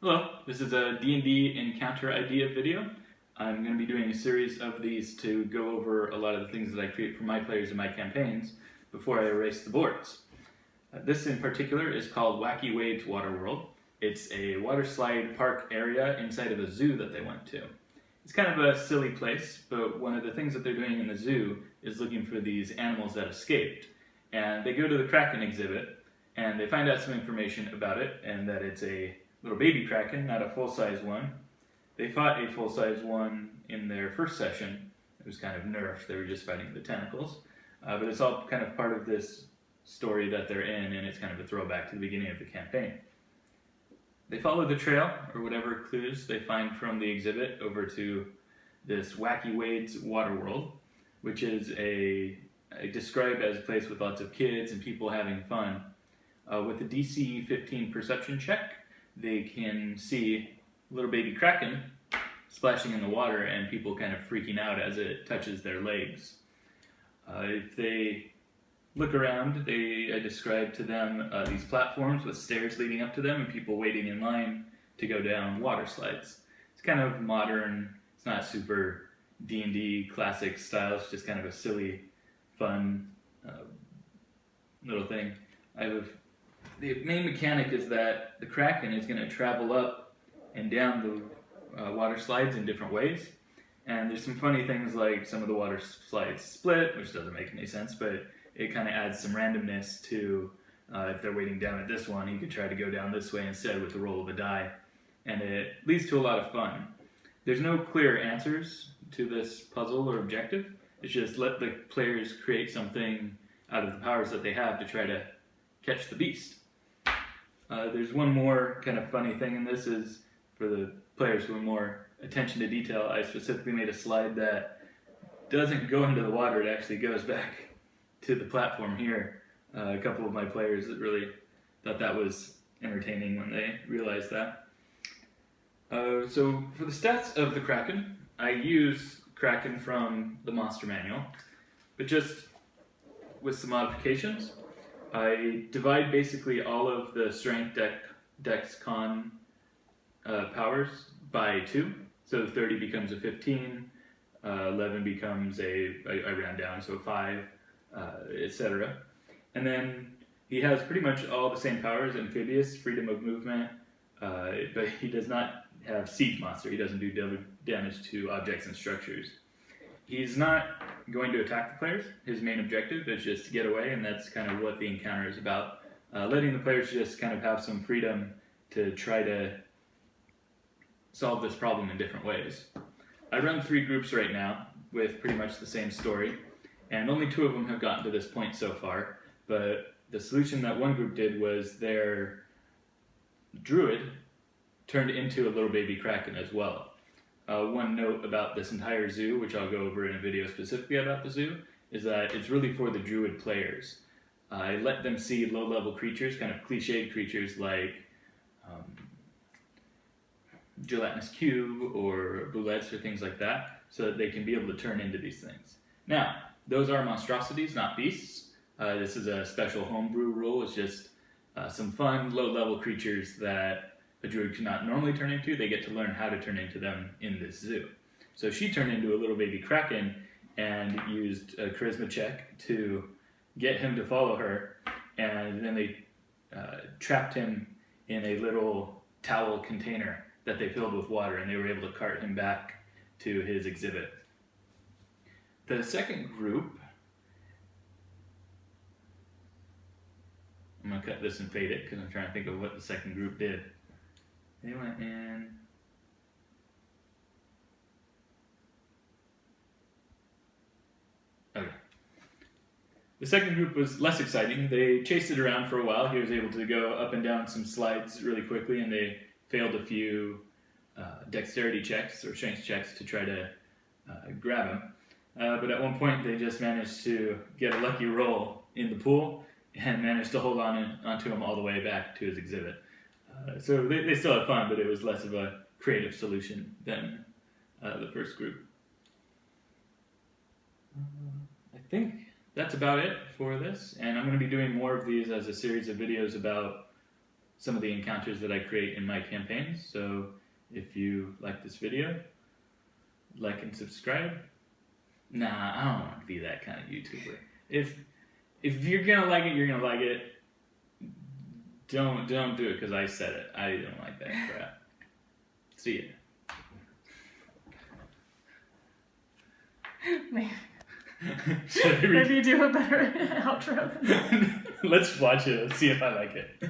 Hello, this is a D&D encounter idea video. I'm going to be doing a series of these to go over a lot of the things that I create for my players in my campaigns before I erase the boards. This in particular is called Wacky Waves Waterworld. It's a water slide park area inside of a zoo that they went to. It's kind of a silly place, but one of the things that they're doing in the zoo is looking for these animals that escaped. And they go to the Kraken exhibit, and they find out some information about it, and that it's a little baby Kraken, not a full-size one. They fought a full-size one in their first session. It was kind of nerfed, they were just fighting the tentacles. But it's all kind of part of this story that they're in, and it's kind of a throwback to the beginning of the campaign. They follow the trail, or whatever clues they find from the exhibit, over to this Wacky Waves Waterworld, which is described as a place with lots of kids and people having fun. With a DC 15 perception check, they can see little baby Kraken splashing in the water and people kind of freaking out as it touches their legs. If they look around, I describe to them these platforms with stairs leading up to them and people waiting in line to go down water slides. It's kind of modern, it's not super D&D classic style, it's just kind of a silly, fun little thing. The main mechanic is that the Kraken is going to travel up and down the water slides in different ways. And there's some funny things like some of the water slides split, which doesn't make any sense, but it kind of adds some randomness to if they're waiting down at this one, he could try to go down this way instead with the roll of a die. And it leads to a lot of fun. There's no clear answers to this puzzle or objective. It's just let the players create something out of the powers that they have to try to catch the beast. There's one more kind of funny thing in this is for the players who are more attention to detail, I specifically made a slide that doesn't go into the water, it actually goes back to the platform here. A couple of my players that really thought that was entertaining when they realized that. So for the stats of the Kraken, I use Kraken from the Monster Manual, but just with some modifications. I divide basically all of the strength, dex, con powers by 2. So 30 becomes a 15, 11 becomes I round down, so 5, etc. And then he has pretty much all the same powers: amphibious, freedom of movement, but he does not have siege monster. He doesn't do damage to objects and structures. He's not going to attack the players. His main objective is just to get away, and that's kind of what the encounter is about. Letting the players just kind of have some freedom to try to solve this problem in different ways. I run 3 groups right now with pretty much the same story, and only 2 of them have gotten to this point so far, but the solution that one group did was their druid turned into a little baby Kraken as well. One note about this entire zoo, which I'll go over in a video specifically about the zoo, is that it's really for the druid players. I let them see low-level creatures, kind of cliched creatures like gelatinous cube or boulettes or things like that, so that they can be able to turn into these things. Now, those are monstrosities, not beasts. This is a special homebrew rule. It's just some fun, low-level creatures that a druid cannot normally turn into. They get to learn how to turn into them in this zoo. So she turned into a little baby Kraken and used a charisma check to get him to follow her, and then they trapped him in a little towel container that they filled with water, and they were able to cart him back to his exhibit. The second group, I'm going to cut this and fade it because I'm trying to think of what the second group did. They went in. Okay. The second group was less exciting. They chased it around for a while. He was able to go up and down some slides really quickly, and they failed a few dexterity checks or strength checks to try to grab him. But at one point, they just managed to get a lucky roll in the pool and managed to hold onto him all the way back to his exhibit. So they still had fun, but it was less of a creative solution than the first group. I think that's about it for this, and I'm going to be doing more of these as a series of videos about some of the encounters that I create in my campaigns. So if you like this video, like and subscribe. Nah, I don't want to be that kind of YouTuber. If you're gonna like it, you're gonna like it. Don't do it because I said it. I don't like that crap. See ya. Maybe you do a better outro than that. Let's watch it. Let's see if I like it.